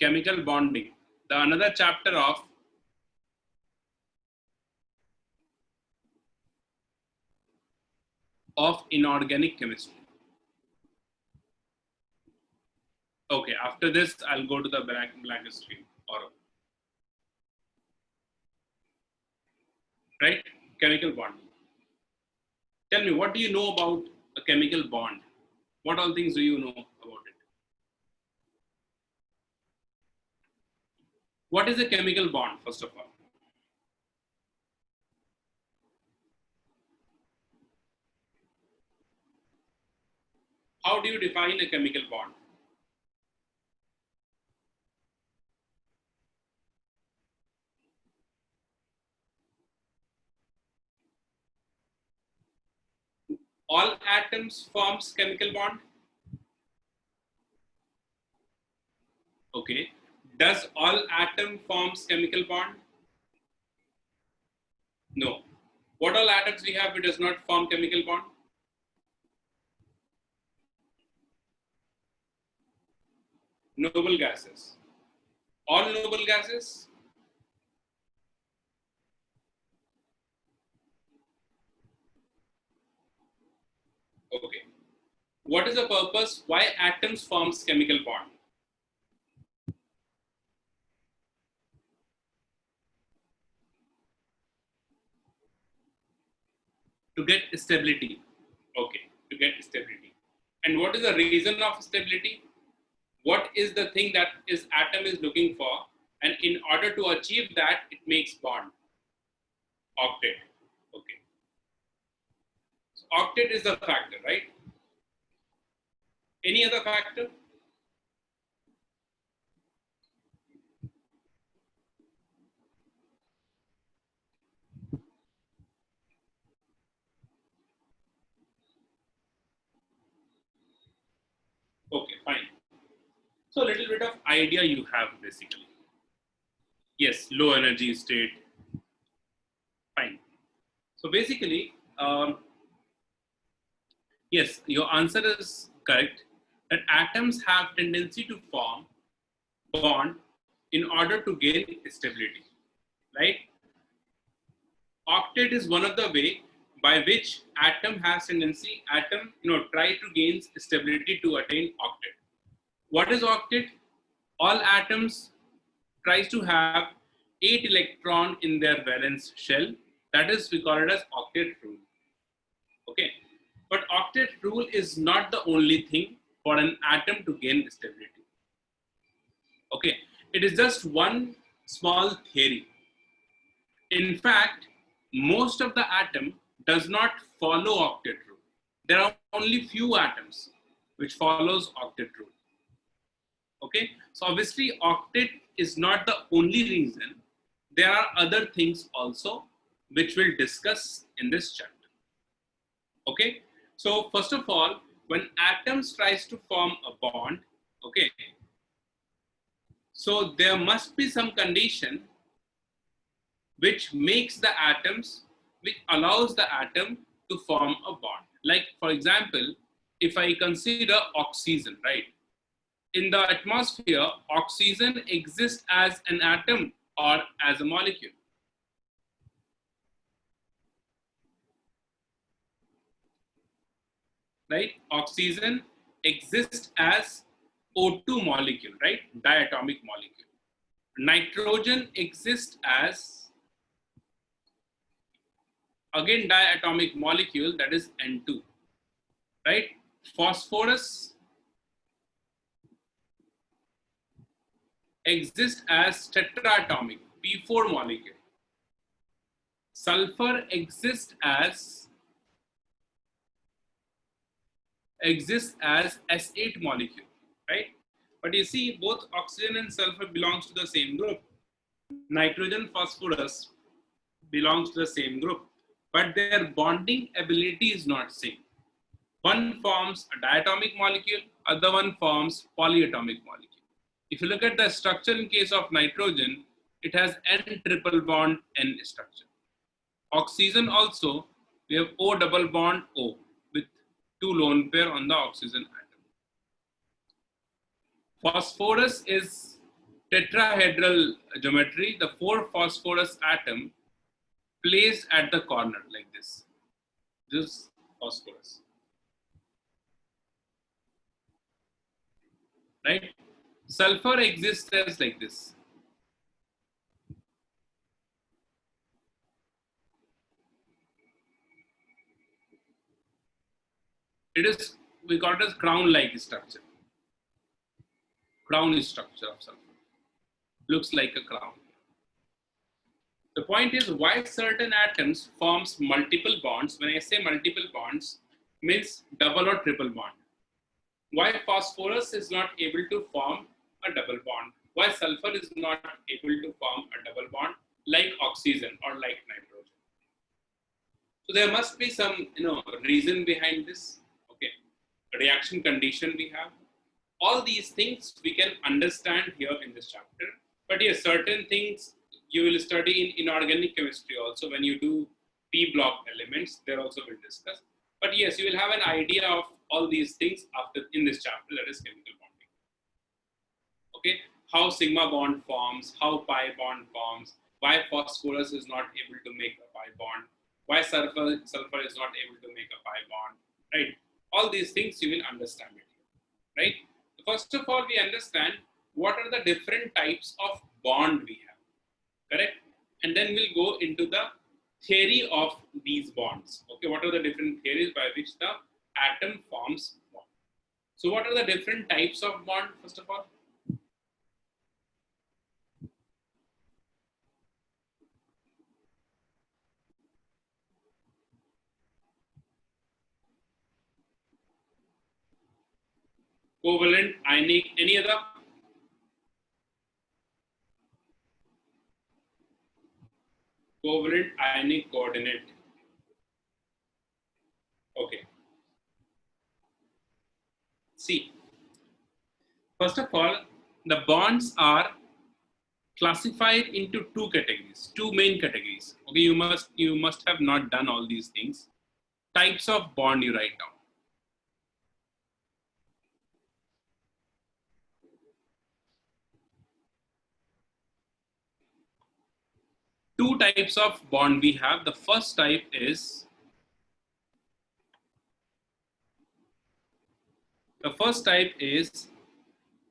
chemical bonding, the another chapter of inorganic chemistry. Okay, after this, I'll go to the black stream. Right? Chemical bonding. Tell me, what do you know about a chemical bond? What all things do you know about it? What is a chemical bond, first of all? How do you define a chemical bond? All atoms forms chemical bond? Okay. Does all atom forms chemical bond? No. What all atoms we have, it does not form chemical bond? Noble gases. All noble gases? Okay. What is the purpose? Why atoms forms chemical bond? To get stability. Okay, to get stability. And what is the reason of stability? What is the thing that atom is looking for? And in order to achieve that, it makes bond. Octet. Okay. So octet is the factor, right? Any other factor? Okay, fine. So a little bit of idea you have basically. Yes, low energy state. Fine. So basically, yes, your answer is correct. That atoms have tendency to form bond in order to gain stability, right? Octet is one of the way by which atom try to gain stability to attain octet. What is octet? All atoms tries to have 8 electron in their valence shell. That is, we call it as octet rule. Okay, but octet rule is not the only thing for an atom to gain stability. Okay, it is just one small theory. In fact, most of the atom does not follow octet rule. There are only few atoms which follows octet rule. Okay, so obviously octet is not the only reason. There are other things also which we'll discuss in this chapter. Okay, so first of all, when atoms tries to form a bond, okay, so there must be some condition which makes the atoms, which allows the atom to form a bond. Like for example, if I consider oxygen, right? In the atmosphere, oxygen exists as an atom or as a molecule. Right? Oxygen exists as O2 molecule, right? Diatomic molecule. Nitrogen exists as, again, diatomic molecule, that is N2, right? Phosphorus exists as tetraatomic, P4 molecule. Sulfur exists as S8 molecule, right? But you see, both oxygen and sulfur belongs to the same group. Nitrogen, phosphorus belongs to the same group, but their bonding ability is not same. One forms a diatomic molecule, other one forms polyatomic molecule. If you look at the structure in case of nitrogen, it has N triple bond N structure. Oxygen also, we have O double bond O with 2 lone pair on the oxygen atom. Phosphorus is tetrahedral geometry, the 4 phosphorus atom placed at the corner like this. This phosphorus, right? Sulfur exists as like this. It is, we call it as crown-like structure. Crown structure of sulfur. Looks like a crown. The point is why certain atoms forms multiple bonds. When I say multiple bonds, means double or triple bond. Why phosphorus is not able to form a double bond? Why sulfur is not able to form a double bond like oxygen or like nitrogen? So there must be some, reason behind this. Okay, reaction condition we have. All these things we can understand here in this chapter. But yes, certain things you will study in inorganic chemistry also. When you do P block elements, there also we'll discuss. But yes, you will have an idea of all these things after in this chapter, that is chemical bonding. Okay, how sigma bond forms, how pi bond forms, why phosphorus is not able to make a pi bond, why sulfur is not able to make a pi bond, right? All these things you will understand it, right? First of all, we understand what are the different types of bond we have, correct? And then we'll go into the theory of these bonds. Okay, what are the different theories by which the atom forms bond? So what are the different types of bond, first of all? Covalent, ionic, any other? Covalent, ionic, coordinate. Okay. See, first of all, the bonds are classified into two categories, two main categories. Okay, you must have not done all these things. Types of bond you write down. Two types of bond we have. The first type is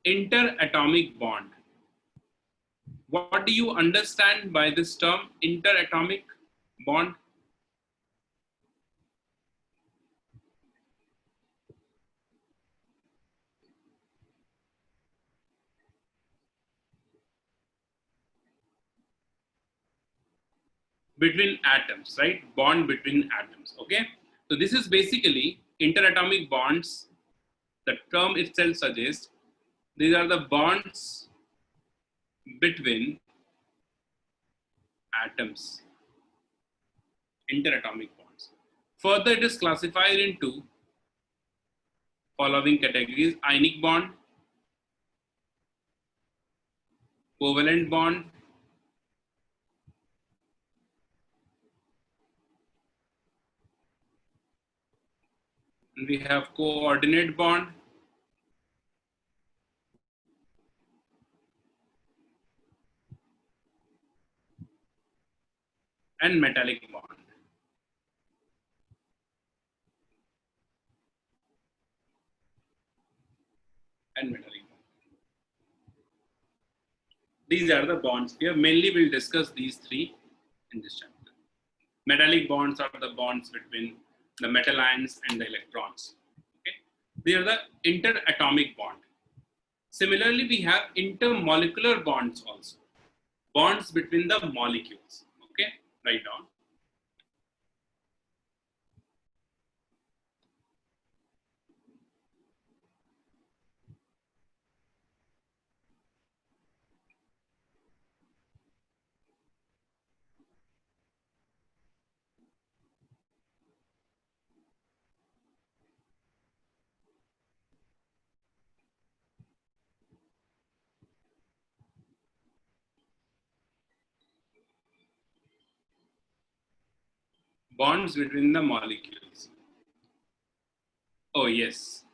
interatomic bond. What do you understand by this term, interatomic bond? Between atoms, right? Bond between atoms, okay? So this is basically interatomic bonds. The term itself suggests these are the bonds between atoms, interatomic bonds. Further, it is classified into following categories: ionic bond, covalent bond, and we have co-ordinate bond, and metallic bond. And metallic bond. These are the bonds. Here mainly we'll discuss these three in this chapter. Metallic bonds are the bonds between the metal ions and the electrons. Okay, they are the interatomic bond. Similarly, we have intermolecular bonds also, bonds between the molecules. Okay, write down. Bonds between the molecules. Oh yes.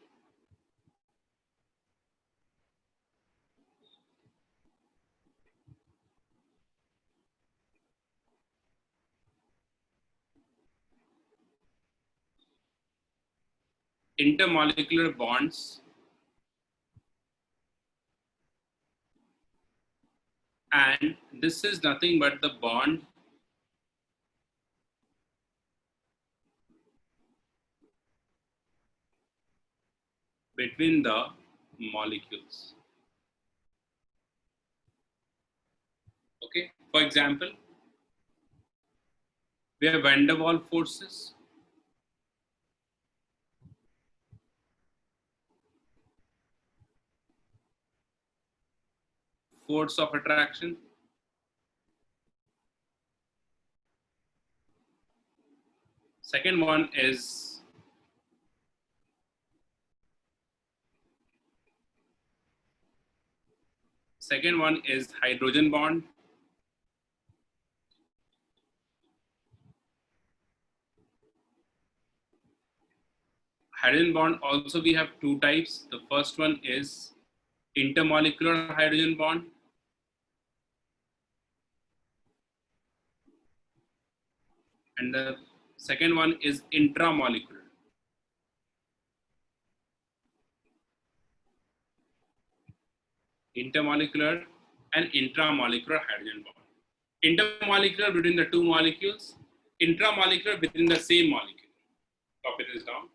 intermolecular bonds and this is nothing but the bond between the molecules. Okay, for example, we have van der Waals forces, force of attraction, second one is hydrogen bond. Hydrogen bond also we have two types. The first one is intermolecular hydrogen bond. And the second one is intramolecular. Intermolecular and intramolecular hydrogen bond. Intermolecular between the two molecules, intramolecular within the same molecule. Copy this down.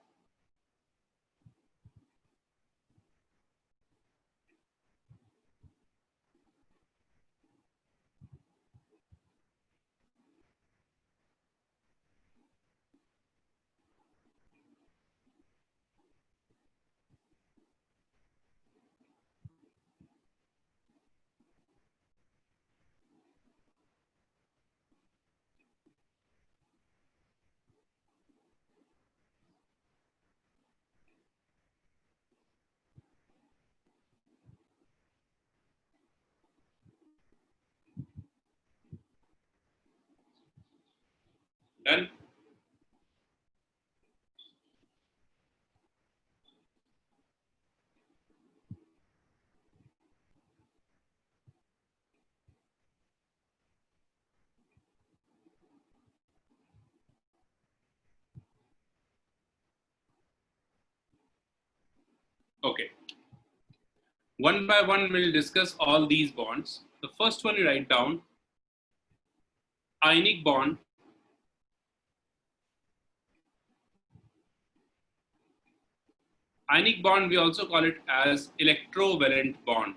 Done. Okay. One by one, we'll discuss all these bonds. The first one you write down, ionic bond. Ionic bond, we also call it as electrovalent bond.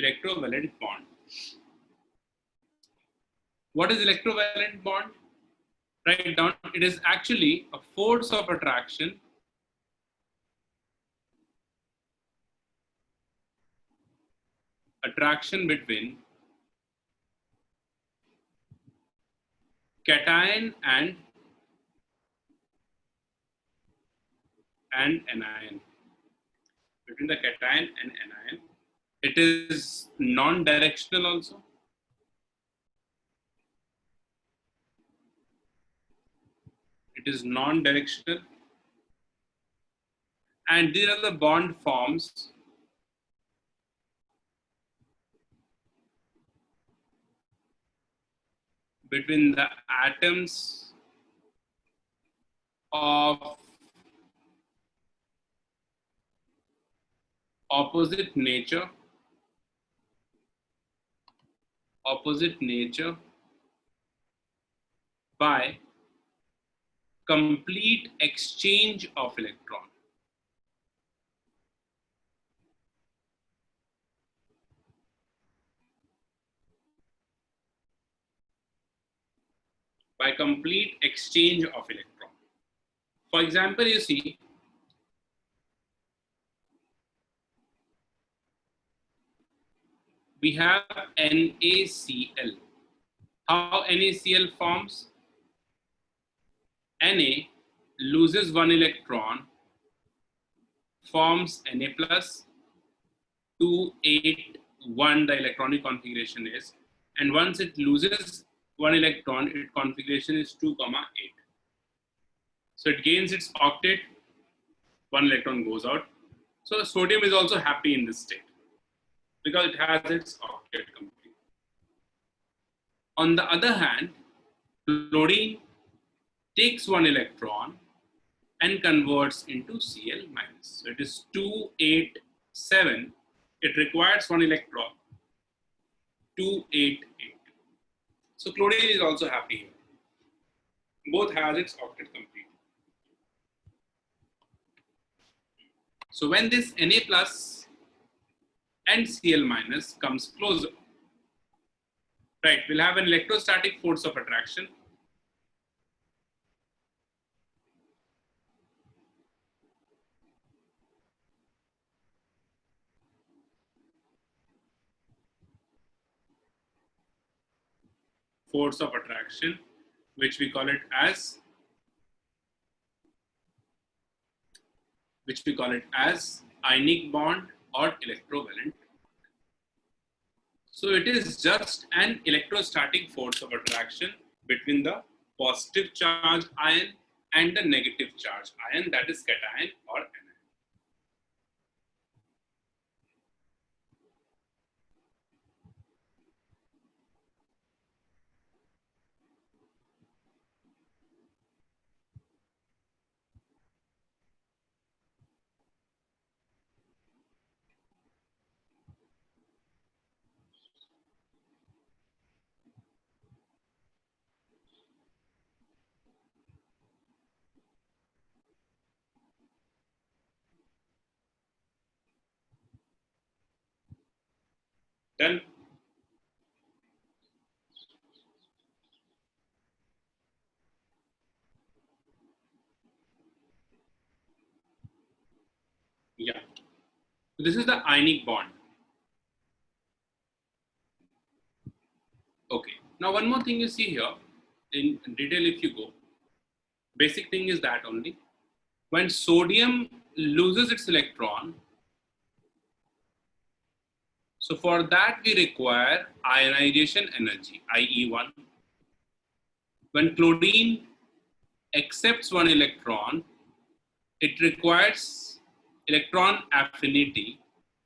Electrovalent bond. What is electrovalent bond? Write down, it is actually a force of attraction between cation and anion. Between the cation and anion. It is non-directional also. It is non-directional. And these are the bond forms between the atoms of opposite nature by complete exchange of electron. By complete exchange of electron. For example, you see, we have NaCl. How NaCl forms? Na loses one electron, forms Na plus, 281 the electronic configuration is, and once it loses one electron, its configuration is 2, 8. So it gains its octet, one electron goes out. So sodium is also happy in this state because it has its octet complete. On the other hand, chlorine takes one electron and converts into Cl minus. So it is 287. It requires one electron. 288. So chlorine is also happy here. Both has its octet complete. So when this Na plus and Cl minus comes closer, right, we'll have an electrostatic force of attraction. Force of attraction, which we call it as ionic bond or electrovalent. So it is just an electrostatic force of attraction between the positive charge ion and the negative charge ion, that is cation or anion. Then yeah, so this is the ionic bond. Okay, now one more thing you see here in detail if you go, basic thing is that only when sodium loses its electron, so for that we require ionization energy, IE1. When chlorine accepts one electron, it requires electron affinity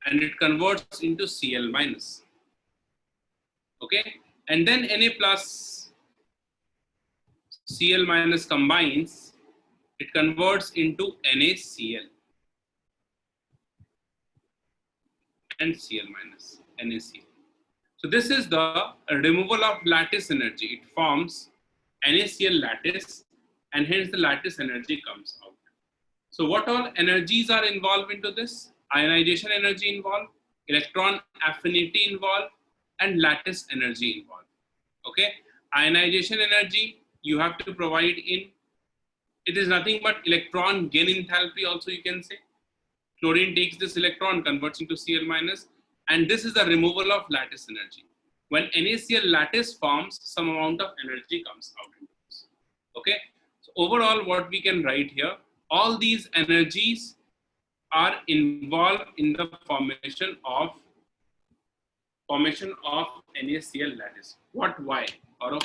and it converts into Cl minus. Okay, and then Na plus Cl minus combines, it converts into NaCl and Cl minus, NaCl. So this is the removal of lattice energy. It forms NaCl lattice and hence the lattice energy comes out. So what all energies are involved into this? Ionization energy involved, electron affinity involved, and lattice energy involved. Okay, ionization energy you have to provide in, it is nothing but electron gain enthalpy also you can say. Chlorine takes this electron, converts into Cl minus, and this is the removal of lattice energy. When NaCl lattice forms, some amount of energy comes out into this. Okay, so overall what we can write here, all these energies are involved in the formation of NaCl lattice. What, why? Or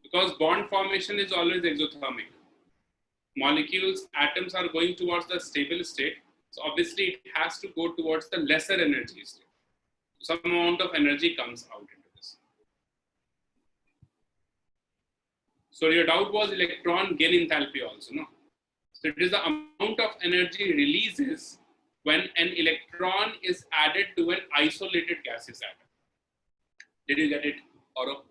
because bond formation is always exothermic. Molecules, atoms are going towards the stable state. So obviously it has to go towards the lesser energy state. Some amount of energy comes out into this. So your doubt was electron gain enthalpy also, no? So it is the amount of energy releases when an electron is added to an isolated gaseous atom. Did you get it, Aurav?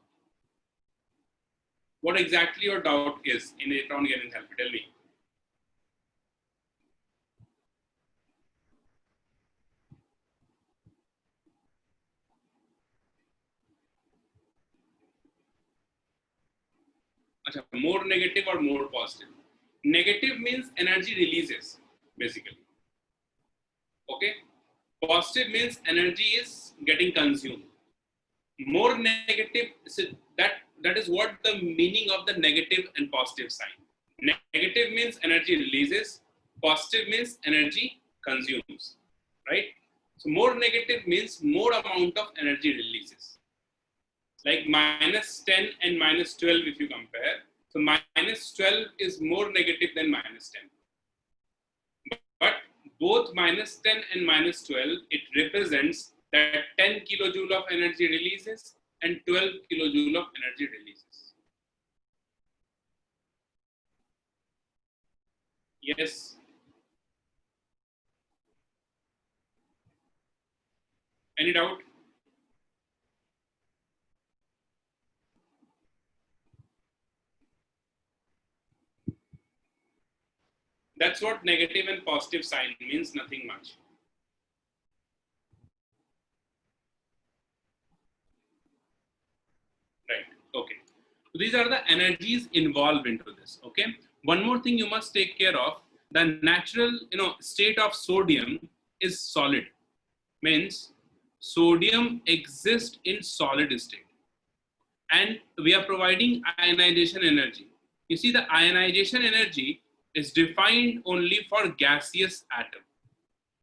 What exactly your doubt is in electron gain enthalpy? Tell me. Achha, more negative or more positive? Negative means energy releases, basically. Okay. Positive means energy is getting consumed. More negative, so that is what the meaning of the negative and positive sign. Negative means energy releases, positive means energy consumes, right? So more negative means more amount of energy releases. Like -10 and -12 if you compare, So minus 12 is more negative than minus 10. But both minus 10 and minus 12, it represents that 10 kilojoule of energy releases and 12 kilojoule of energy releases. Yes. Any doubt? That's what negative and positive sign means, nothing much. Right, okay. So these are the energies involved into this, okay? One more thing you must take care of, the natural, state of sodium is solid. Means sodium exists in solid state. And we are providing ionization energy. You see, the ionization energy is defined only for gaseous atom.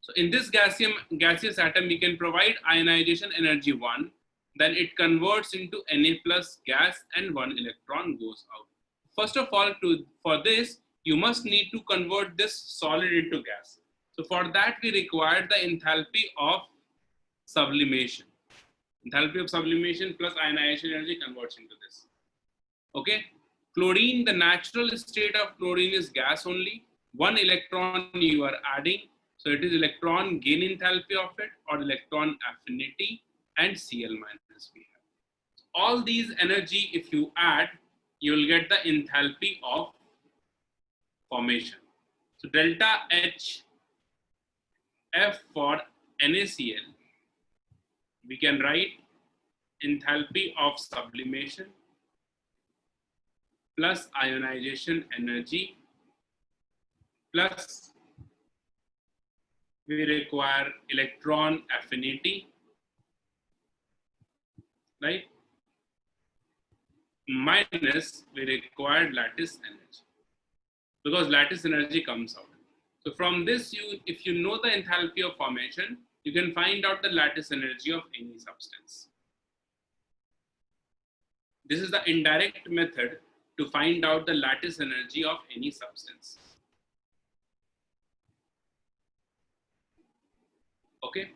So in this gaseous atom, we can provide ionization energy 1, then it converts into Na plus gas and 1 electron goes out. First of all, for this, you must need to convert this solid into gas. So for that, we require the enthalpy of sublimation. Enthalpy of sublimation plus ionization energy converts into this. Okay. Chlorine, the natural state of chlorine is gas only. 1 electron you are adding. So it is electron gain enthalpy of it or electron affinity and Cl minus we have. All these energy, if you add, you will get the enthalpy of formation. So delta H F for NaCl, we can write enthalpy of sublimation plus ionization energy plus we require electron affinity, right? Minus we require lattice energy, because lattice energy comes out. So from this, if you know the enthalpy of formation, you can find out the lattice energy of any substance. This is the indirect method to find out the lattice energy of any substance. Okay.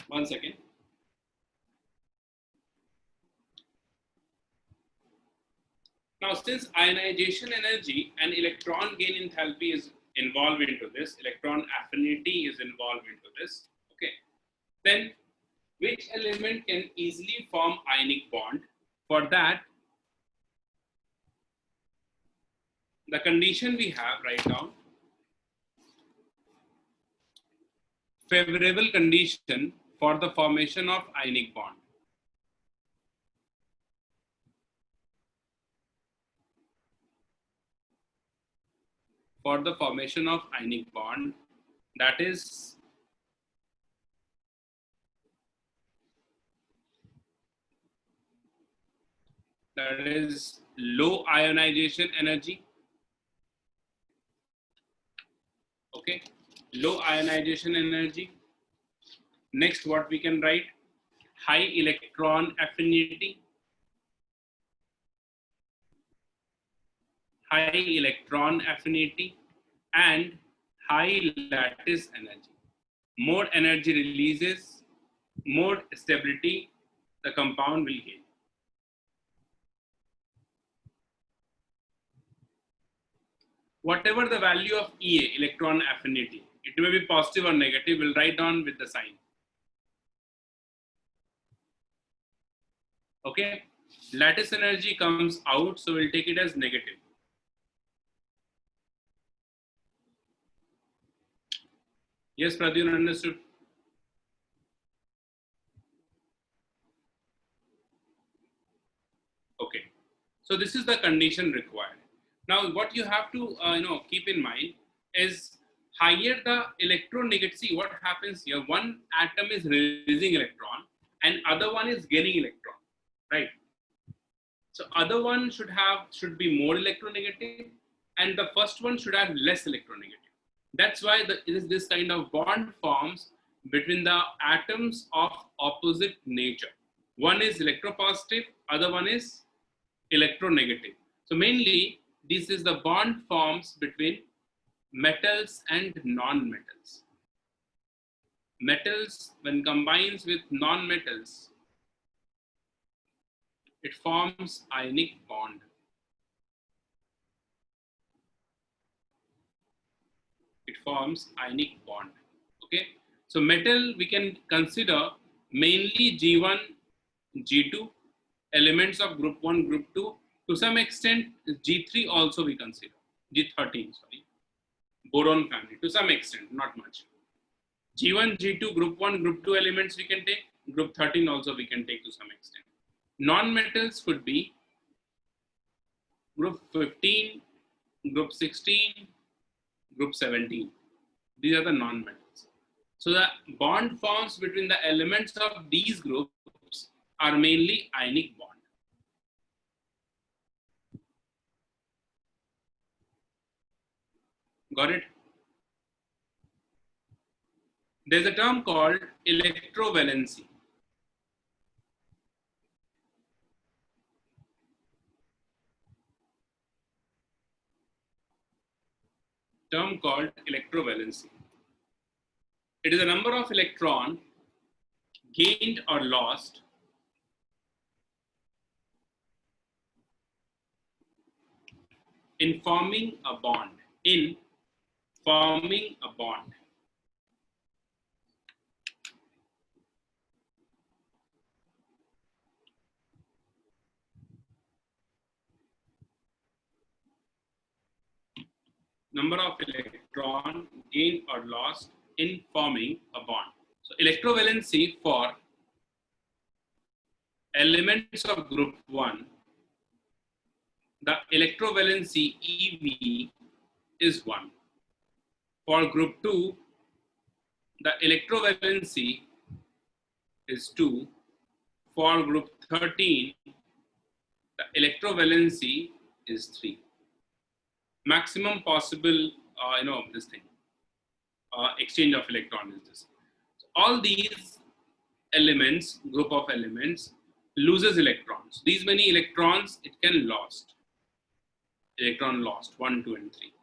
One second. Now, since ionization energy and electron gain enthalpy is involved into this, electron affinity is involved into this, okay, then which element can easily form ionic bond? For that, the condition we have right now, favorable condition for the formation of ionic bond. For the formation of ionic bond, that is low ionization energy. Okay, low ionization energy. Next, what we can write? High electron affinity. High electron affinity and high lattice energy. More energy releases, more stability the compound will gain. Whatever the value of EA, electron affinity, it may be positive or negative, we'll write down with the sign. Okay, lattice energy comes out, so we'll take it as negative. Yes, Pradyumna, understood. Okay, so this is the condition required. Now, what you have to keep in mind is higher the electronegativity. See what happens here. One atom is releasing electron, and other one is gaining electron, right? So other one should be more electronegative, and the first one should have less electronegative. That's why this kind of bond forms between the atoms of opposite nature. One is electropositive, other one is electronegative. So mainly, this is the bond forms between metals and non-metals. Metals, when combines with non-metals, it forms ionic bond. It forms ionic bond. Okay. So metal we can consider mainly G1, G2, elements of group 1, group 2. To some extent, G3 also we consider. G13, sorry. Boron family, to some extent, not much. G1, G2, group 1, group 2 elements we can take. Group 13 also we can take to some extent. Non-metals could be group 15, group 16, group 17. These are the non-metals. So the bond forms between the elements of these groups are mainly ionic bond. Got it? There's a term called electrovalency. Term called electrovalency. It is a number of electrons gained or lost in forming a bond. In forming a bond. Number of electrons gained or lost in forming a bond. So electrovalency for elements of group 1, the electrovalency EV is 1. For group 2, the electrovalency is 2. For group 13, the electrovalency is 3. Maximum possible, this thing, exchange of electron is this. So all these elements, group of elements, loses electrons. These many electrons it can lost. Electron lost, 1, 2, and 3.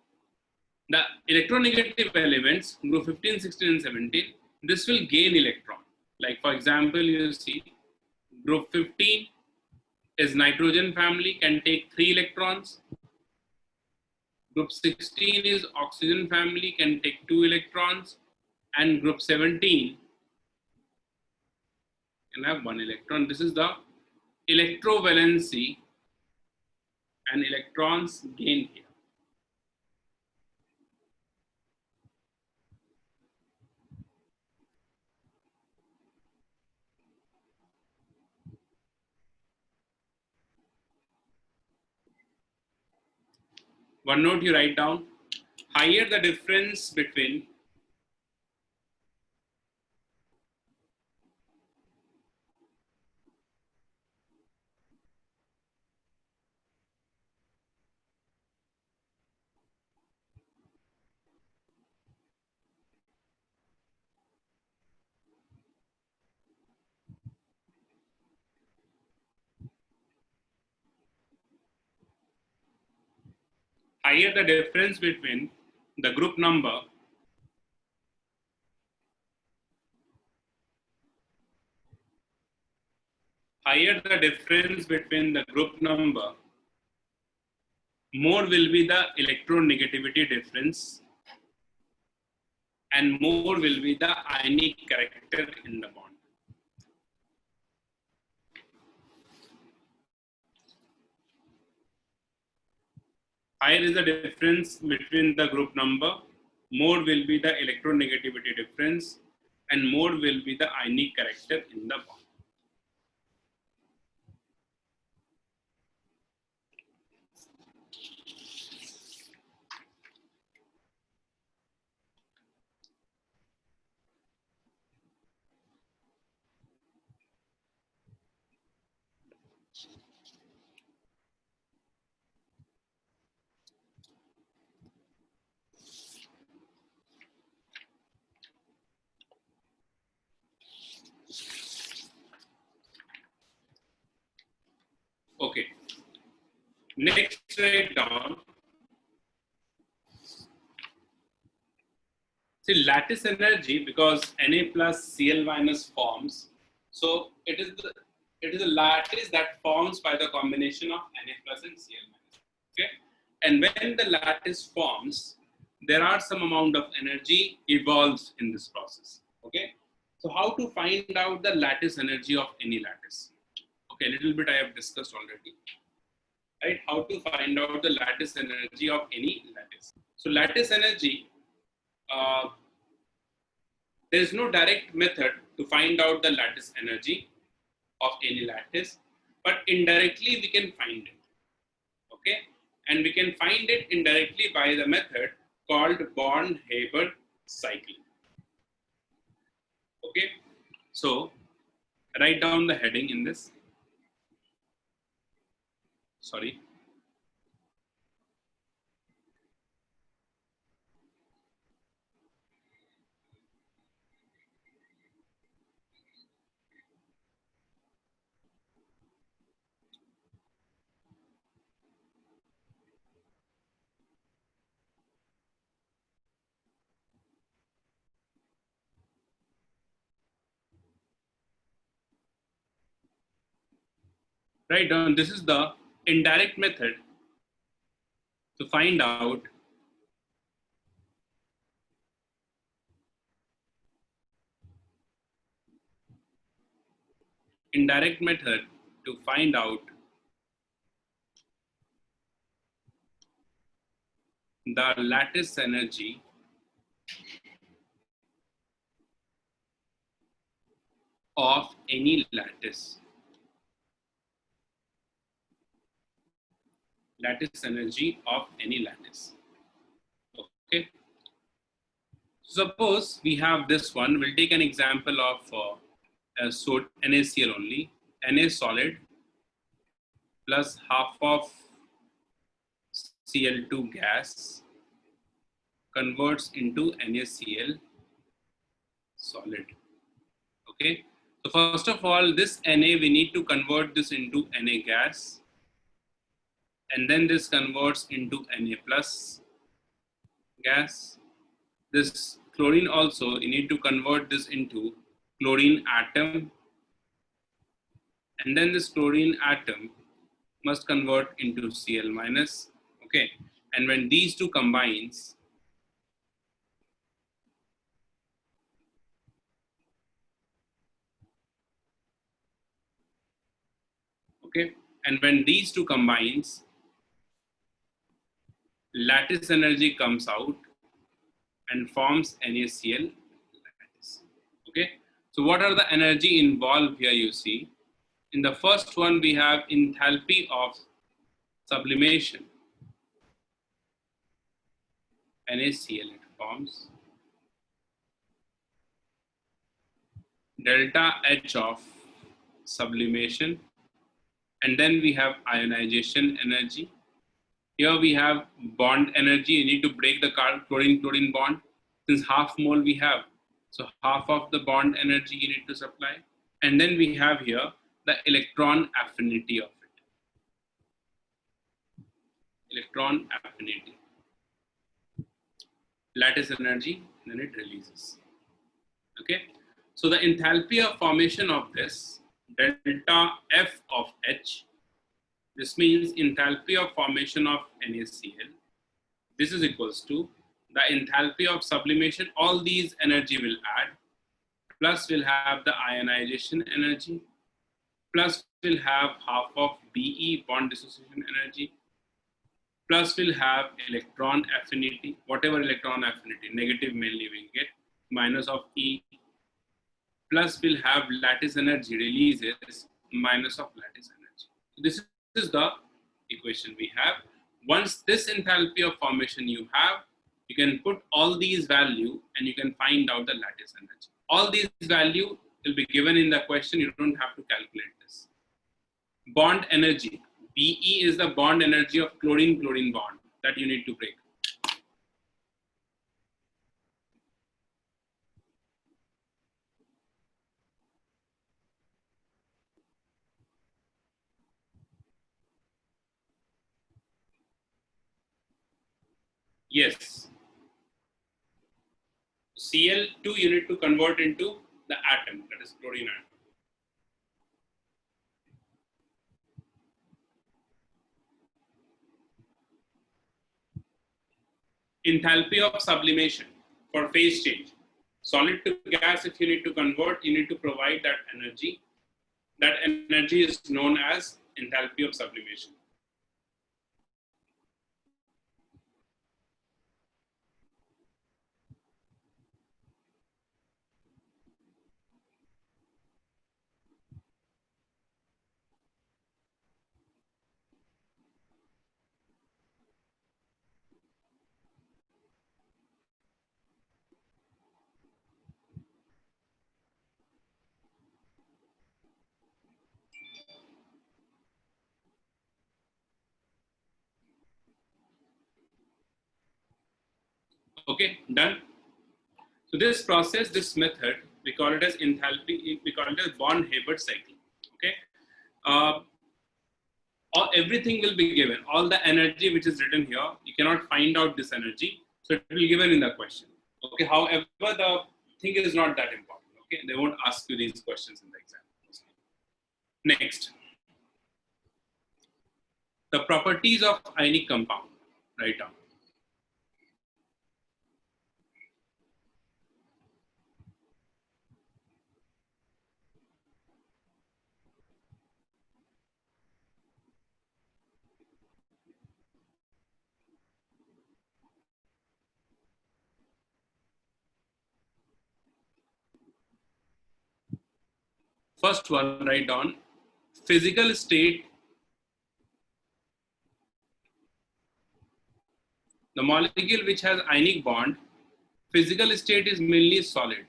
The electronegative elements, group 15, 16, and 17, this will gain electron. Like for example, you see group 15 is nitrogen family, can take 3 electrons. Group 16 is oxygen family, can take 2 electrons. And group 17 can have 1 electron. This is the electrovalency and electrons gained here. One note you write down, higher the difference between higher the difference between the group number higher the difference between the group number, more will be the electronegativity difference and more will be the ionic character in the bond. Higher is the difference between the group number, more will be the electronegativity difference and more will be the ionic character in the bond. Next, write down. See, lattice energy, because Na plus Cl minus forms, so it is a lattice that forms by the combination of Na plus and Cl minus. Okay, and when the lattice forms, there are some amount of energy evolves in this process. Okay, so how to find out the lattice energy of any lattice? Okay, a little bit I have discussed already. Right, how to find out the lattice energy of any lattice. So lattice energy. There is no direct method to find out the lattice energy of any lattice, but indirectly we can find it. Okay, and we can find it indirectly by the method called Born-Haber cycling. Okay, so write down the heading in this. Sorry. Write down, this is the indirect method to find out indirect method to find out the lattice energy of any lattice. Lattice energy of any lattice. Okay. Suppose we have this one. We'll take an example of NaCl only. Na solid plus half of Cl2 gas converts into NaCl solid. Okay. So first of all, this Na, we need to convert this into Na gas, and then this converts into Na plus gas. This chlorine also, you need to convert this into chlorine atom, and then this chlorine atom must convert into Cl minus. Okay, and when these two combines, okay, and when these two combines, lattice energy comes out and forms NaCl lattice. Okay, so what are the energy involved here? You see, in the first one we have enthalpy of sublimation, NaCl it forms, delta H of sublimation, and then we have ionization energy. Here we have bond energy. You need to break the chlorine-chlorine bond. Since half mole we have, so half of the bond energy you need to supply. And then we have here the electron affinity of it. Electron affinity. Lattice energy, then it releases. Okay. So the enthalpy of formation of this, delta F of H, this means enthalpy of formation of NaCl. This is equals to the enthalpy of sublimation. All these energy will add, plus we'll have the ionization energy, plus we'll have half of Be, bond dissociation energy, plus we'll have electron affinity, whatever electron affinity, negative mainly we get, minus of E, plus we'll have lattice energy releases, minus of lattice energy. So this is the equation we have. Once this enthalpy of formation you have, you can put all these value and you can find out the lattice energy. All these value will be given in the question. You don't have to calculate this. Bond energy. Be is the bond energy of chlorine-chlorine bond that you need to break. Yes. Cl2 you need to convert into the atom, that is chlorine atom. Enthalpy of sublimation for phase change. Solid to gas, if you need to convert, you need to provide that energy. That energy is known as enthalpy of sublimation. Okay, done. So this process, this method, we call it as enthalpy, we call it as Born-Haber cycle. Okay, everything will be given. All the energy which is written here, you cannot find out this energy, so it will be given in the question. Okay, however, the thing is not that important. Okay, they won't ask you these questions in the exam. Next, the properties of ionic compound. Write down. First one, write down physical state. The molecule which has ionic bond, physical state is mainly solid.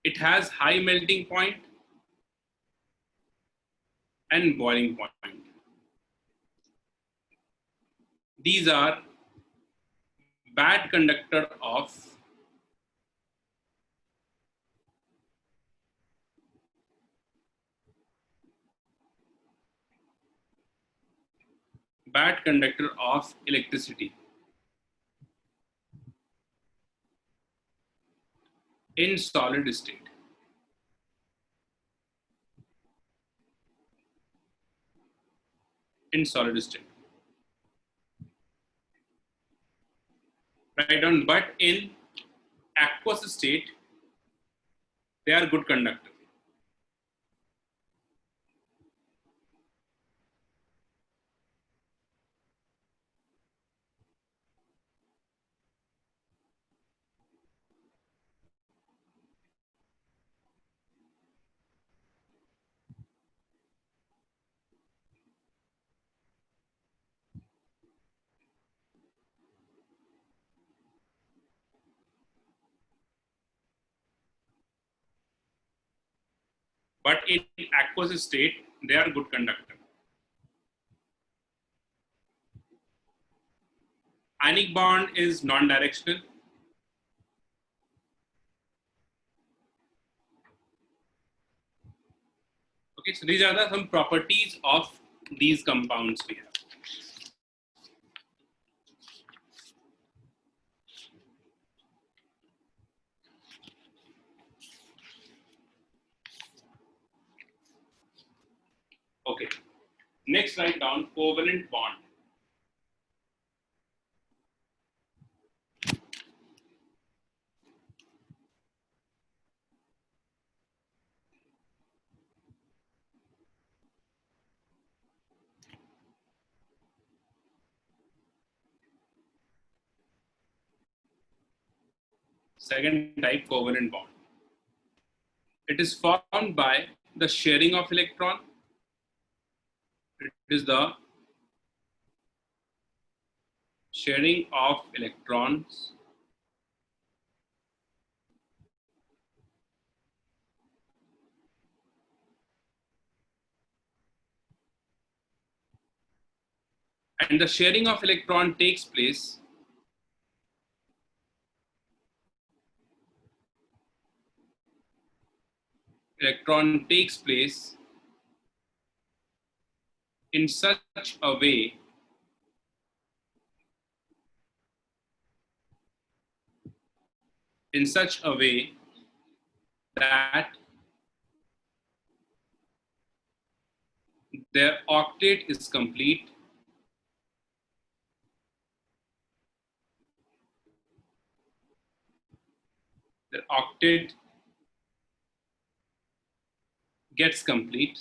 It has high melting point and boiling point. These are bad conductor of electricity in solid state. In solid state. Right on, but in aqueous state, they are good conductor. But in aqueous state, they are good conductor. Ionic bond is non-directional. Okay, so these are some properties of these compounds we have. Okay, next write down covalent bond. Second type, covalent bond. It is formed by the sharing of electron. It is the sharing of electrons and the sharing of electron takes place in such a way that their octet is complete. Their octet gets complete,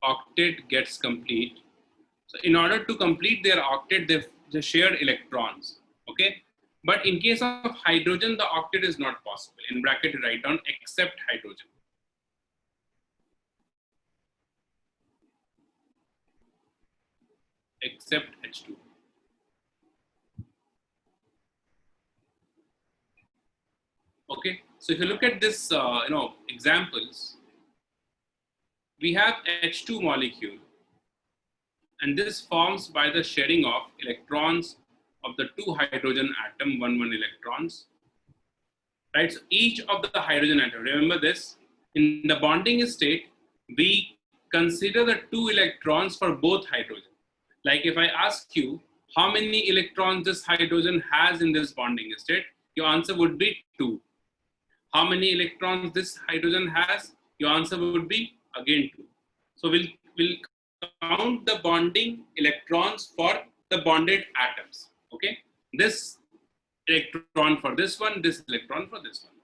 octet gets complete. So in order to complete their octet, they shared electrons, okay? But in case of hydrogen, the octet is not possible. In bracket, write down except hydrogen. Except H2. Okay, so if you look at this, examples, we have H2 molecule, and this forms by the shedding of electrons of the two hydrogen atom, 1 electrons, right? So each of the hydrogen atom, remember this, in the bonding state, we consider the 2 electrons for both hydrogen. Like if I ask you, how many electrons this hydrogen has in this bonding state, your answer would be 2. How many electrons this hydrogen has? Your answer would be again 2. So we'll count the bonding electrons for the bonded atoms. Okay, this electron for this one, this electron for this one.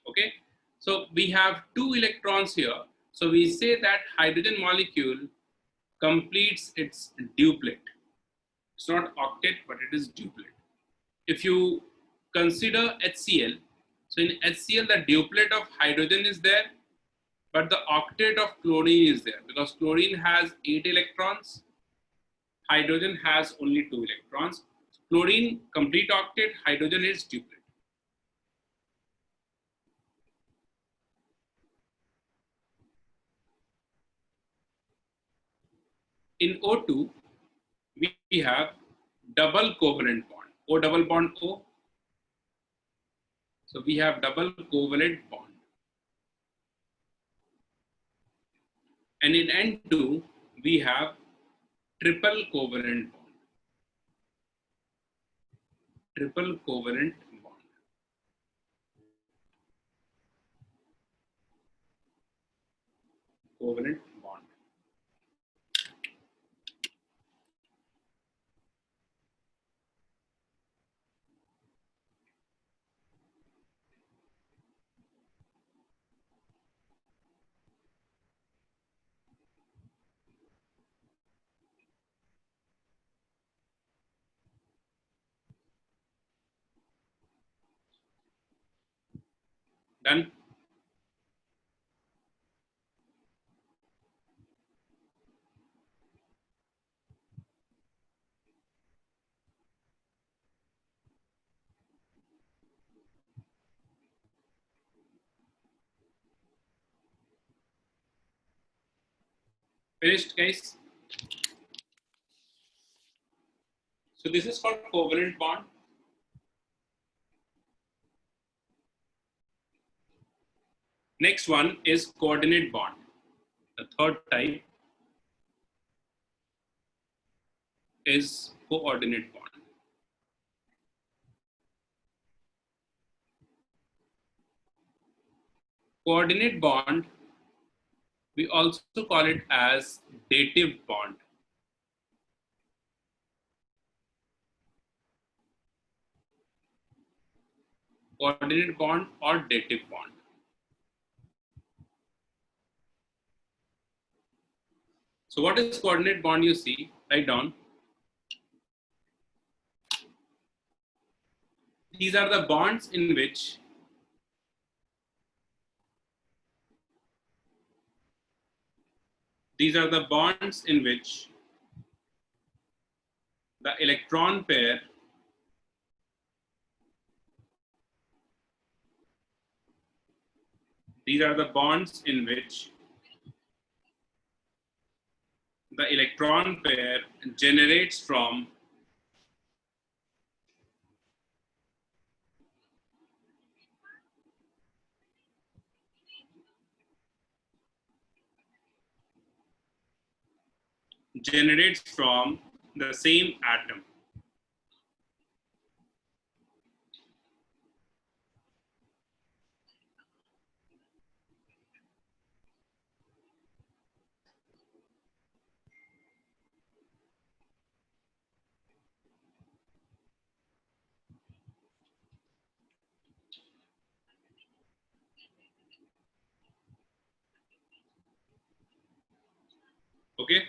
Okay, so we have 2 electrons here. So we say that hydrogen molecule completes its duplet. It's not octet, but it is duplet. If you consider HCl, so in HCl, the duplet of hydrogen is there, but the octet of chlorine is there because chlorine has 8 electrons, hydrogen has only 2 electrons. Chlorine complete octet, hydrogen is duplet. In O2, we have double covalent bond, O double bond O. So we have double covalent bond. And in N2, we have triple covalent bond. Triple covalent bond. Covalent bond. Done? Finished, guys? So this is for covalent bond. Next one is coordinate bond. The third type is coordinate bond. Coordinate bond, we also call it as dative bond. Coordinate bond or dative bond. So what is coordinate bond you see? Write down. These are the bonds in which the electron pair these are the bonds in which the electron pair generates from generates from the same atom. Okay.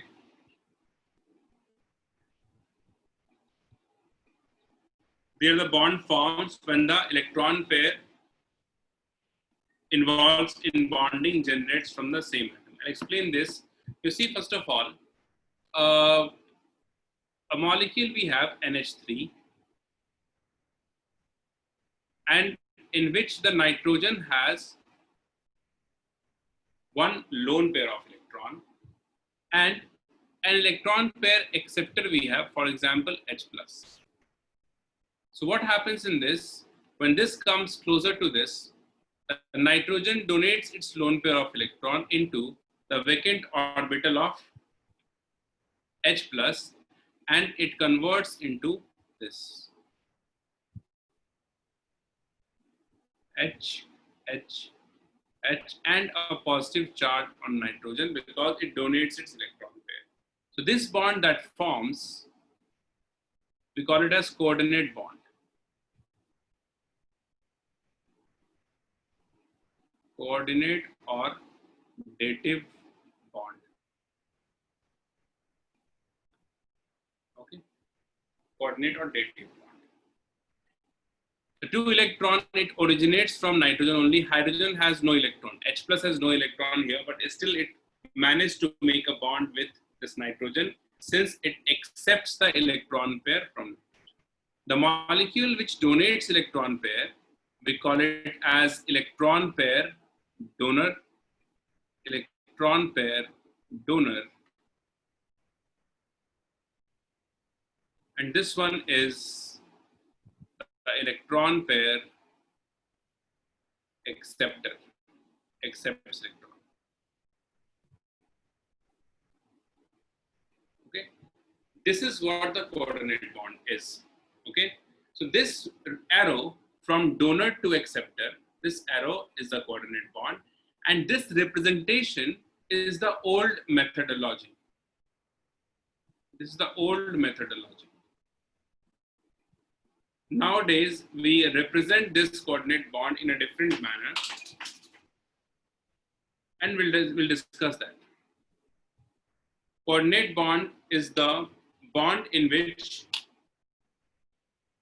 There the bond forms when the electron pair involved in bonding generates from the same atom. I'll explain this. You see, first of all, a molecule we have NH3, and in which the nitrogen has one lone pair of electron and an electron pair acceptor we have, for example, H plus. So what happens in this, when this comes closer to this, the nitrogen donates its lone pair of electron into the vacant orbital of H plus, and it converts into this H, and a positive charge on nitrogen because it donates its electron pair. So this bond that forms, we call it as coordinate bond. Coordinate or dative bond. Okay, coordinate or dative bond. The two electron, it originates from nitrogen only. Hydrogen has no electron. H plus has no electron here, but still it managed to make a bond with this nitrogen since it accepts the electron pair from the molecule which donates electron pair. We call it as electron pair donor, electron pair donor, and this one is the electron pair acceptor, accepts electron. Okay, this is what the coordinate bond is. Okay, so this arrow from donor to acceptor, this arrow is the coordinate bond, and this representation is the old methodology. This is the old methodology. Nowadays, we represent this coordinate bond in a different manner, and we'll discuss that. Coordinate bond is the bond in which,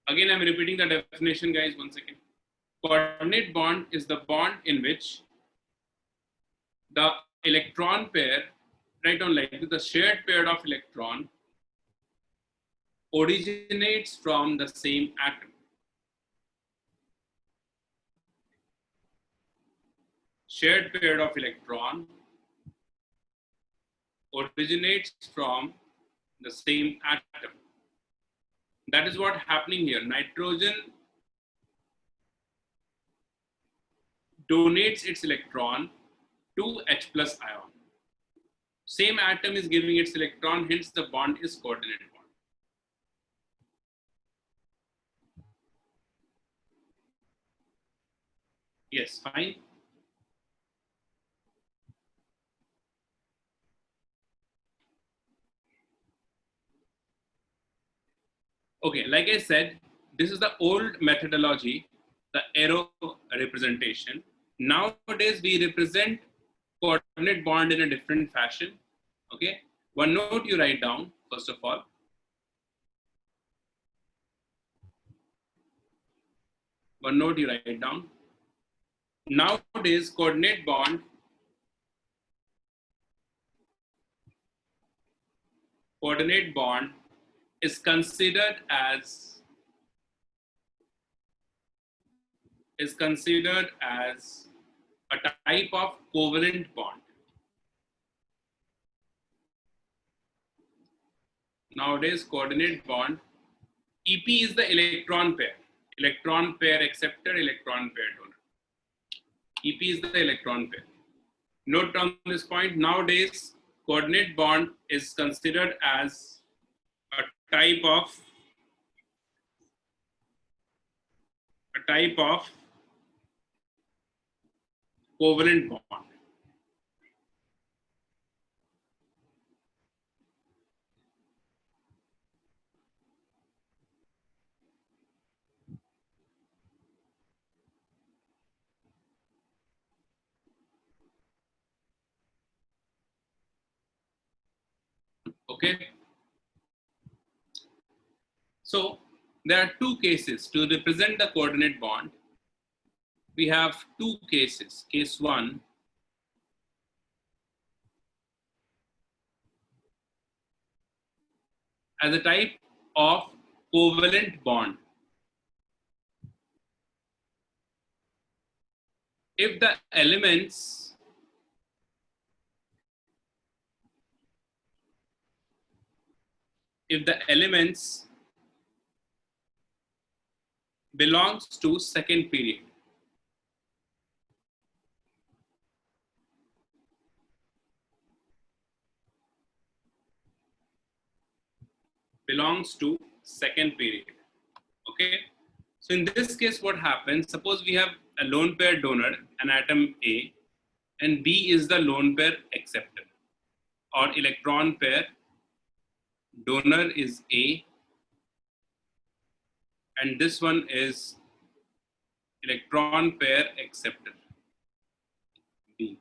again, I'm repeating the definition, guys, one second. Coordinate bond is the bond in which the electron pair, write down like this, the shared pair of electron originates from the same atom. Shared pair of electron originates from the same atom. That is what happening here. Nitrogen donates its electron to H plus ion. Same atom is giving its electron, hence the bond is coordinate bond. Yes, fine. Okay, like I said, this is the old methodology, the arrow representation. Nowadays, we represent coordinate bond in a different fashion. Okay, one note you write down, first of all. One note you write down. Nowadays, coordinate bond is considered as a type of covalent bond. Nowadays, coordinate bond, EP is the electron pair acceptor, electron pair donor. EP is the electron pair. Note down this point. Nowadays, coordinate bond is considered as a type of covalent bond. Okay. So there are two cases to represent the coordinate bond. We have two cases. Case one, as a type of covalent bond. If the elements belongs to second period. Belongs to second period. Okay. So in this case, what happens? Suppose we have a lone pair donor, an atom A, and B is the lone pair acceptor, or electron pair. Donor is A, and this one is electron pair acceptor, B.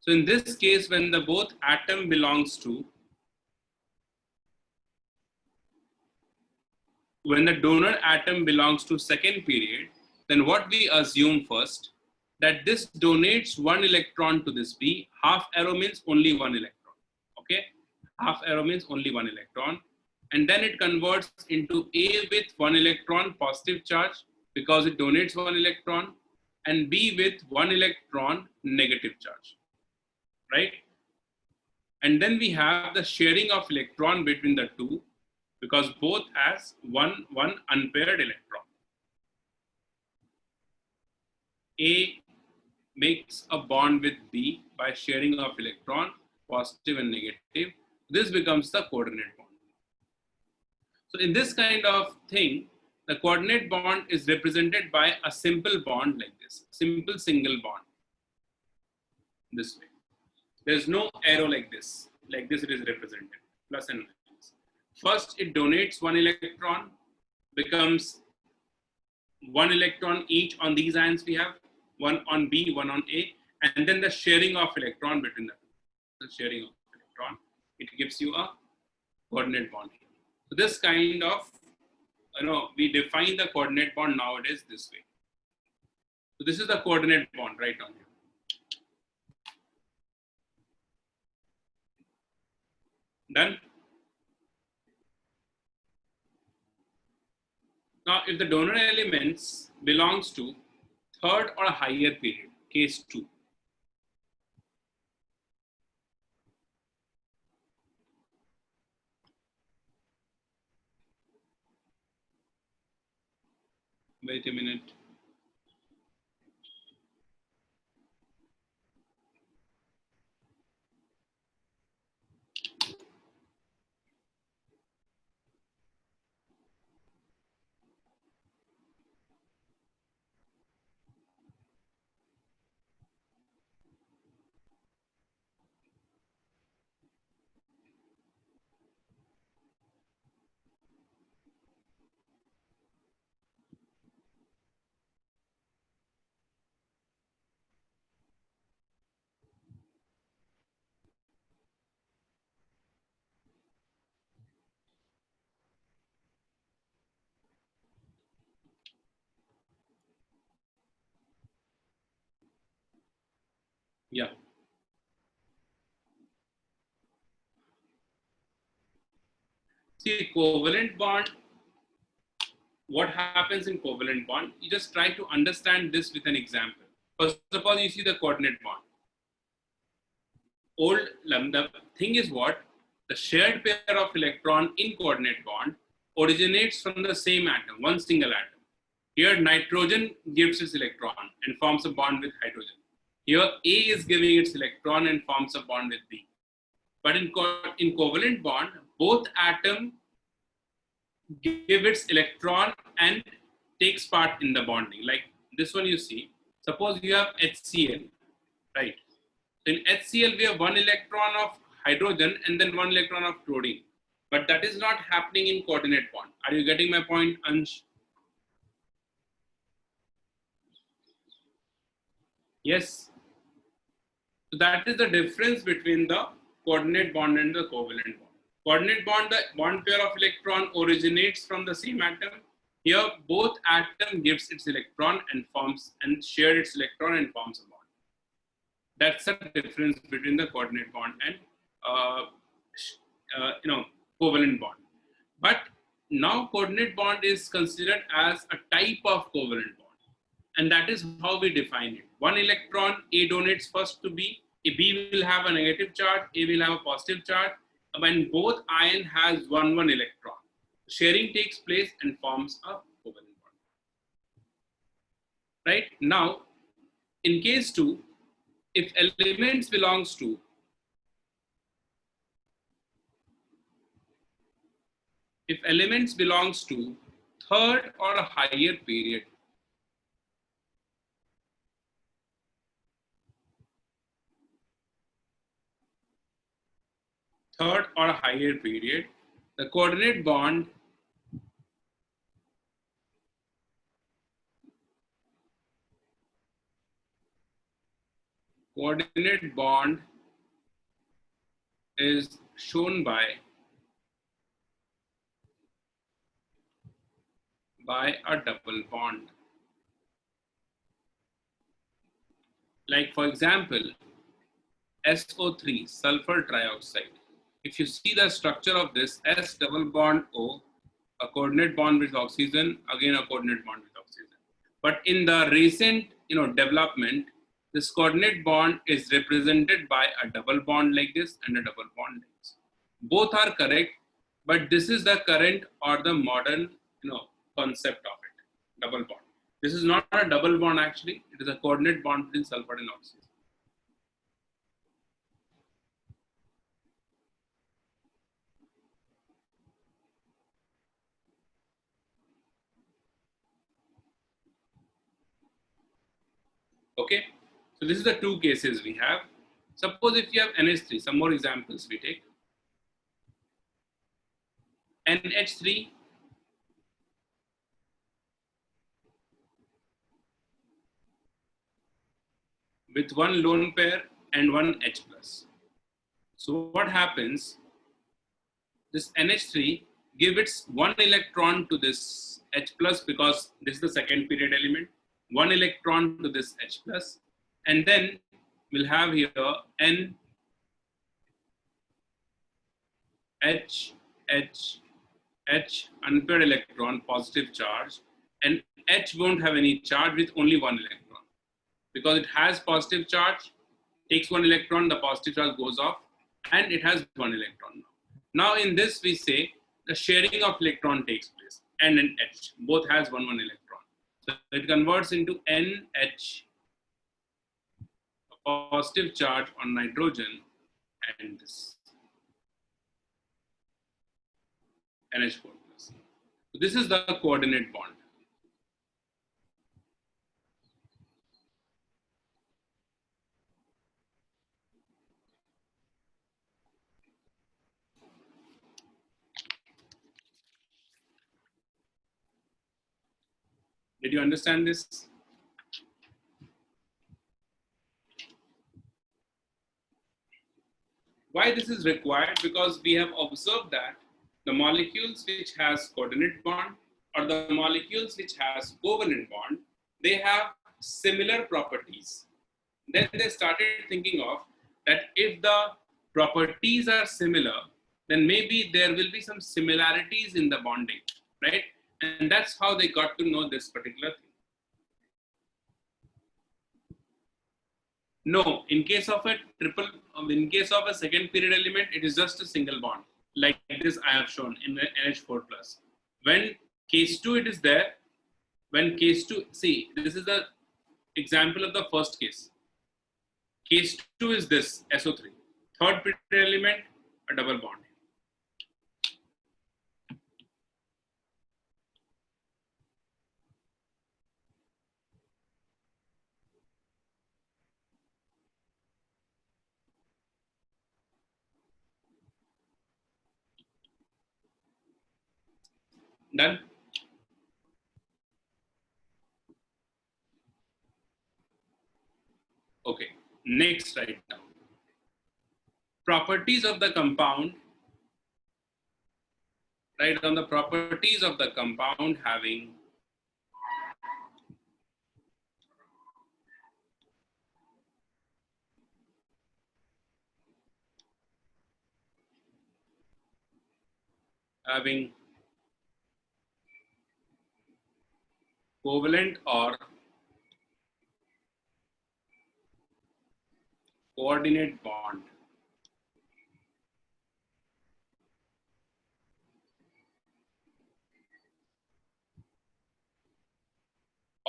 So in this case, when the both atom belongs to, when the donor atom belongs to second period, then what we assume first, that this donates one electron to this B. Half arrow means only one electron. Okay, half arrow means only one electron, and then it converts into A with one electron positive charge because it donates one electron, and B with one electron negative charge, right? And then we have the sharing of electron between the two, because both has one unpaired electron. A makes a bond with B by sharing of electron, positive and negative. This becomes the coordinate bond. So in this kind of thing, the coordinate bond is represented by a simple bond like this, simple single bond, this way. There's no arrow like this it is represented, plus and minus. First, it donates one electron, becomes one electron each on these ions we have, one on B, one on A, and then the sharing of electron between the two. The sharing of electron, it gives you a coordinate bond. So this kind of, we define the coordinate bond nowadays this way. So this is the coordinate bond right down here. Done. Now, if the donor elements belongs to third or higher period, case 2. Wait a minute. Yeah. See, covalent bond, what happens in covalent bond? You just try to understand this with an example. First of all, you see the coordinate bond. The thing is what? The shared pair of electron in coordinate bond originates from the same atom, one single atom. Here, nitrogen gives its electron and forms a bond with hydrogen. Here, A is giving its electron and forms a bond with B. But in covalent bond, both atom give its electron and takes part in the bonding. Like this one you see, suppose you have HCl, right? In HCl, we have one electron of hydrogen and then one electron of chlorine. But that is not happening in coordinate bond. Are you getting my point, Ansh? Yes. So that is the difference between the coordinate bond and the covalent bond. Coordinate bond, the bond pair of electron originates from the same atom. Here, both atom gives its electron and forms and share its electron and forms a bond. That's the difference between the coordinate bond and covalent bond. But now coordinate bond is considered as a type of covalent bond, and that is how we define it. One electron, A donates first to B. B will have a negative charge, A will have a positive charge. When both ion has one electron, sharing takes place and forms a covalent bond. Right now, in case 2, if elements belongs to third or a higher period, the coordinate bond is shown by a double bond. Like for example, SO3, sulfur trioxide. If you see the structure of this, S double bond O, a coordinate bond with oxygen, again a coordinate bond with oxygen. But in the recent development, this coordinate bond is represented by a double bond like this and a double bond like this. Both are correct, but this is the current or the modern concept of it, double bond. This is not a double bond actually, it is a coordinate bond between sulfur and oxygen. Okay, so this is the two cases we have. Suppose if you have NH3, some more examples we take. NH3 with one lone pair and one H plus. So what happens, this NH3 give its one electron to this H plus because this is the second period element, one electron to this H plus, and then we'll have here N, H, H, H, unpaired electron, positive charge, and H won't have any charge with only one electron. Because it has positive charge, takes one electron, the positive charge goes off, and it has one electron now. Now in this we say the sharing of electron takes place, N and H, both has one electron. So it converts into NH, a positive charge on nitrogen, and this NH4+. So this is the coordinate bond. Did you understand this? Why this is required? Because we have observed that the molecules which has coordinate bond or the molecules which has covalent bond, they have similar properties. Then they started thinking of that if the properties are similar, then maybe there will be some similarities in the bonding, right? And that's how they got to know this particular thing. No, in case of a second period element, it is just a single bond, like this I have shown in the NH4+. When case 2 it is there, when case 2, see, this is the example of the first case. Case 2 is this, SO3. Third period element, a double bond. Done? Okay, next write down. Properties of the compound. Write down the properties of the compound having covalent or coordinate bond.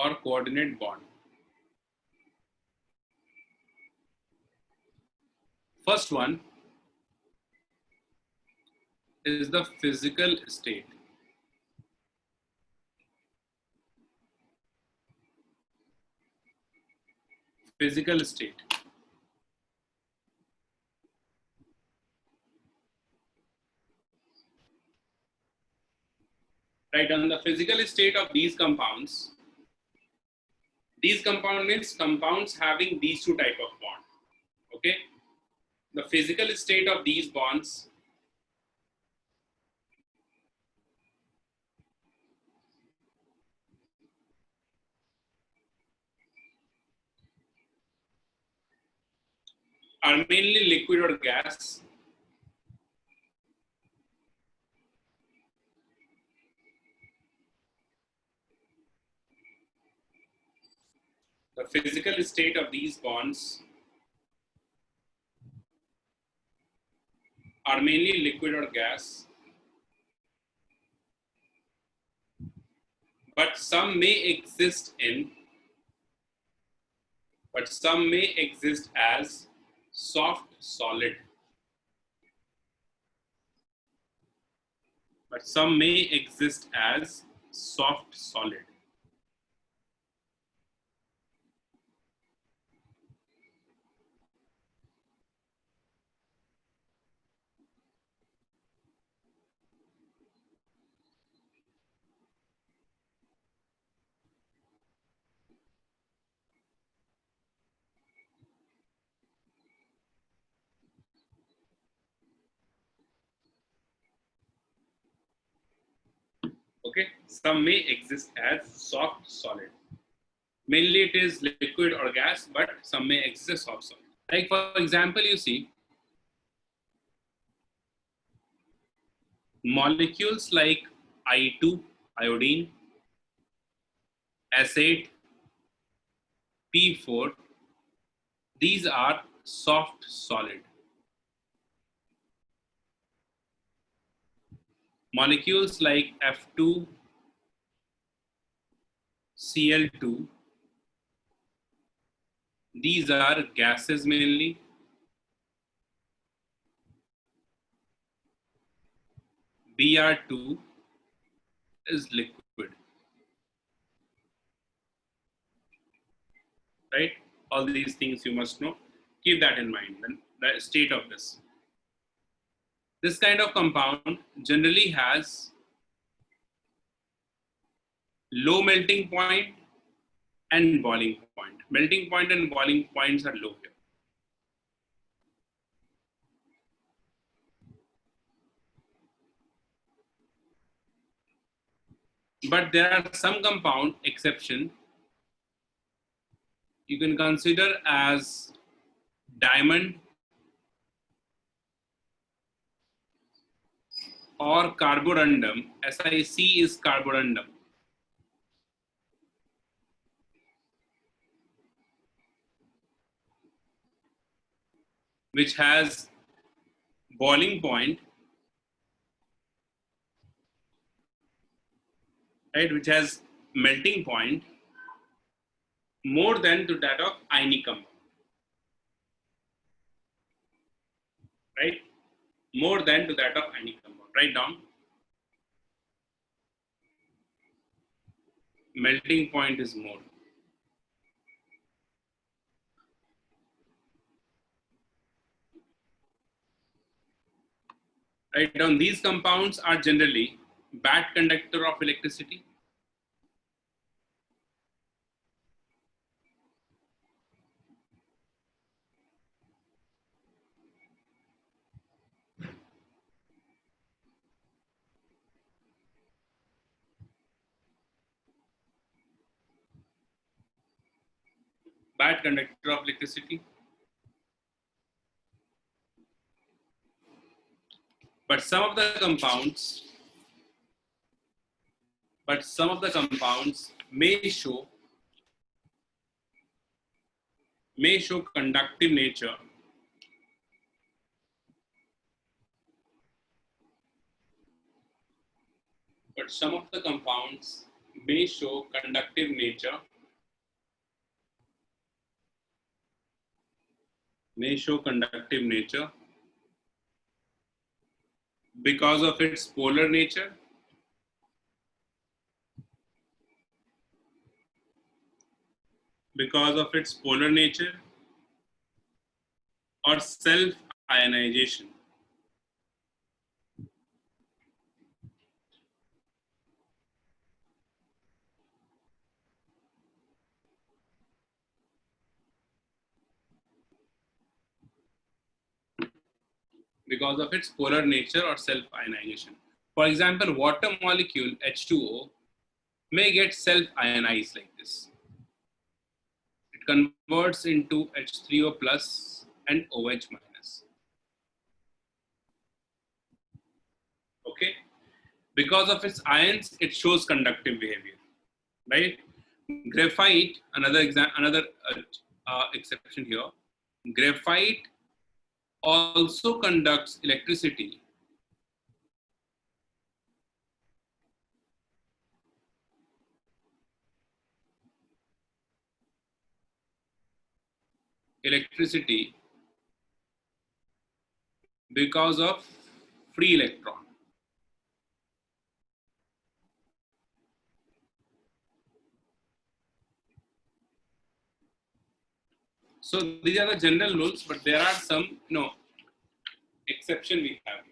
Or coordinate bond. First one is the physical state. Physical state. Right, on the physical state of these compounds. These compound means compounds having these two type of bond. Okay, the physical state of these bonds are mainly liquid or gas. The physical state of these bonds are mainly liquid or gas, but some may exist as soft solid. But some may exist as soft solid. Okay, some may exist as soft solid. Mainly it is liquid or gas, but some may exist as soft solid. Like for example, you see molecules like I2, iodine, S8, P4, these are soft solid. Molecules like F2, Cl2, these are gases mainly. Br2 is liquid. Right? All these things you must know. Keep that in mind, then the state of this. This kind of compound generally has low melting point and boiling point. Melting point and boiling points are low here. But there are some compound exception you can consider as diamond or carborundum. SiC is carborundum. Which has boiling point, right, which has melting point more than to that of Ionic compound. right? More than to that of any compound. Write down. Melting point is more. Write down, these compounds are generally bad conductor of electricity. Bad conductor of electricity. But some of the compounds may show conductive nature. But some of the compounds may show conductive nature. Because of its polar nature. Or self-ionization. Because of its polar nature or self-ionization. For example, water molecule H2O may get self-ionized like this. It converts into H3O plus and OH minus. Okay. Because of its ions, it shows conductive behavior, right? Graphite, another exception here. Graphite also conducts electricity because of free electron. So these are the general rules, but there are some exception we have.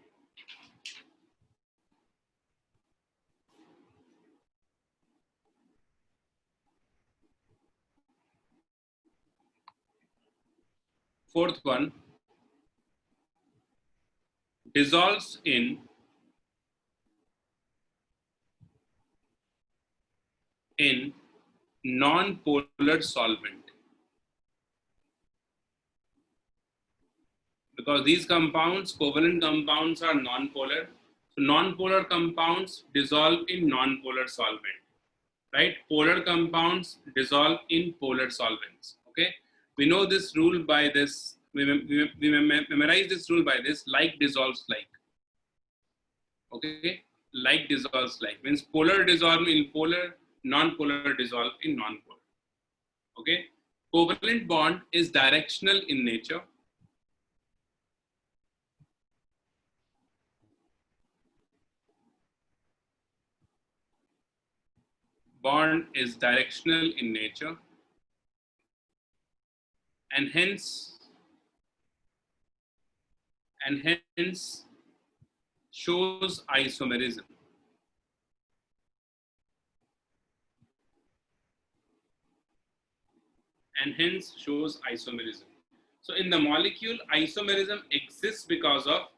Fourth one, dissolves in non-polar solvent. Because these compounds, covalent compounds, are non-polar. So non-polar compounds dissolve in non-polar solvent, right? Polar compounds dissolve in polar solvents. Okay, we know this rule by this. We memorize this rule by this. Like dissolves like. Okay, like dissolves like means polar dissolve in polar, non-polar dissolve in non-polar. Okay, covalent bond is directional in nature. Bond is directional in nature, and hence shows isomerism. So in the molecule, isomerism exists because of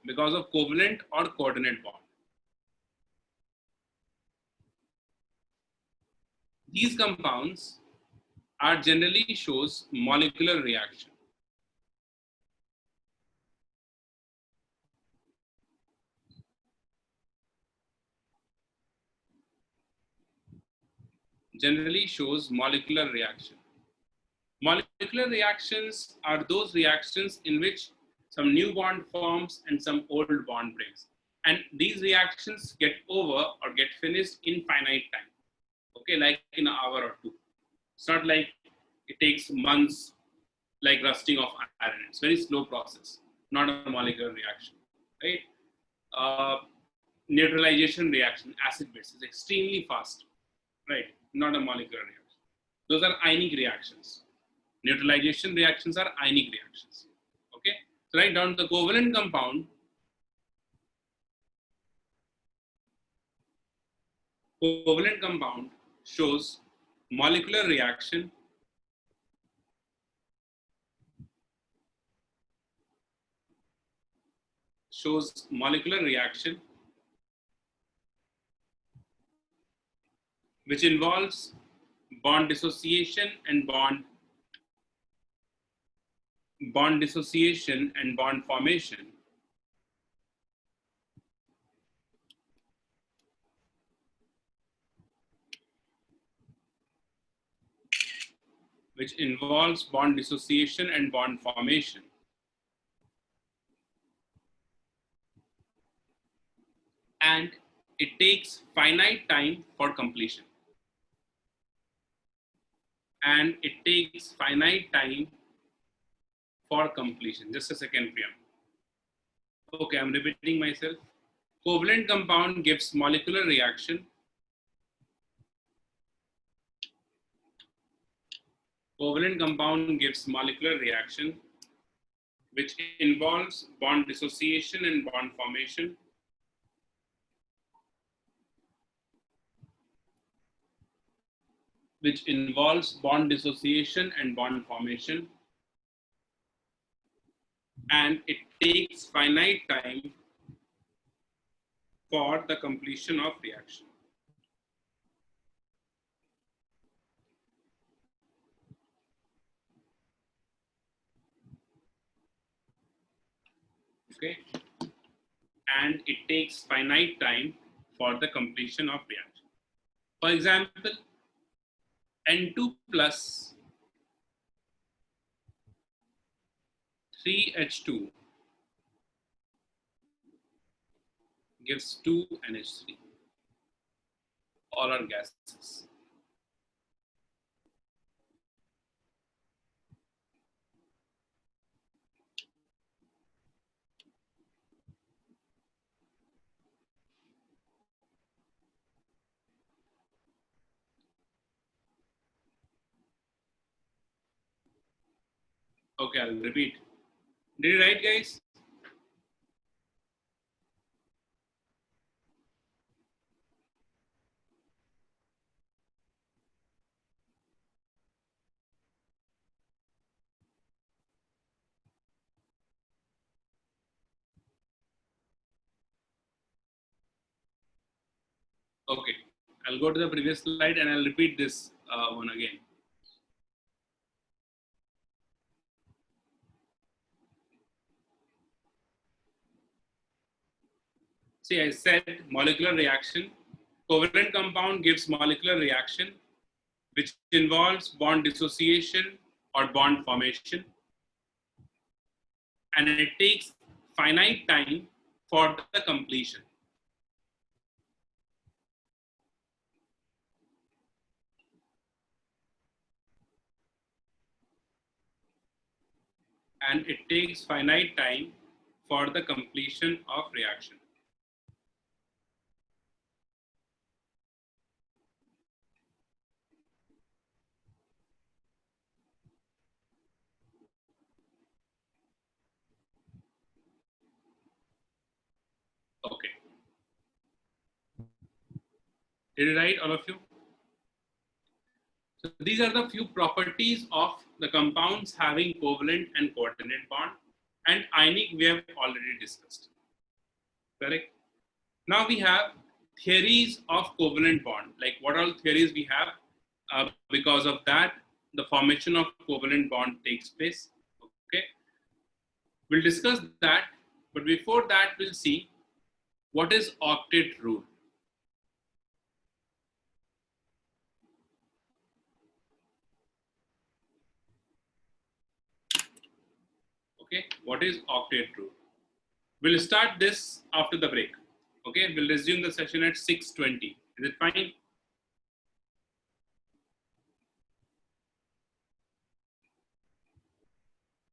because of covalent or coordinate bond. These compounds are generally shows molecular reaction. Molecular reactions are those reactions in which some new bond forms and some old bond breaks. And these reactions get over or get finished in finite time. Okay, like in an hour or two. It's not like it takes months like rusting of iron. It's very slow process, not a molecular reaction, right? Neutralization reaction, acid base, is extremely fast, right? Not a molecular reaction. Those are ionic reactions. Neutralization reactions are ionic reactions. Okay, so write down the covalent compound. Covalent compound shows molecular reaction which involves bond dissociation and bond formation, and it takes finite time for completion. Just a second, Priyam. Okay, I'm repeating myself. Covalent compound gives molecular reaction. Covalent compound gives molecular reaction which involves bond dissociation and bond formation. And it takes finite time for the completion of reaction. Okay, and it takes finite time for the completion of reaction. For example, N2 plus 3H2 gives 2NH3. All are gases. Okay, I'll repeat. Did you write, guys? Okay, I'll go to the previous slide and I'll repeat this one again. See, I said molecular reaction. Covalent compound gives molecular reaction which involves bond dissociation or bond formation. And it takes finite time for the completion. And it takes finite time for the completion of reaction. Okay. Did you write, all of you? So these are the few properties of the compounds having covalent and coordinate bond, and ionic we have already discussed. Correct? Now we have theories of covalent bond, like what all theories we have. Because of that, the formation of covalent bond takes place. Okay, we'll discuss that, but before that, we'll see what is octet rule. Okay, what is octet rule? We'll start this after the break. Okay, we'll resume the session at 6:20. Is it fine?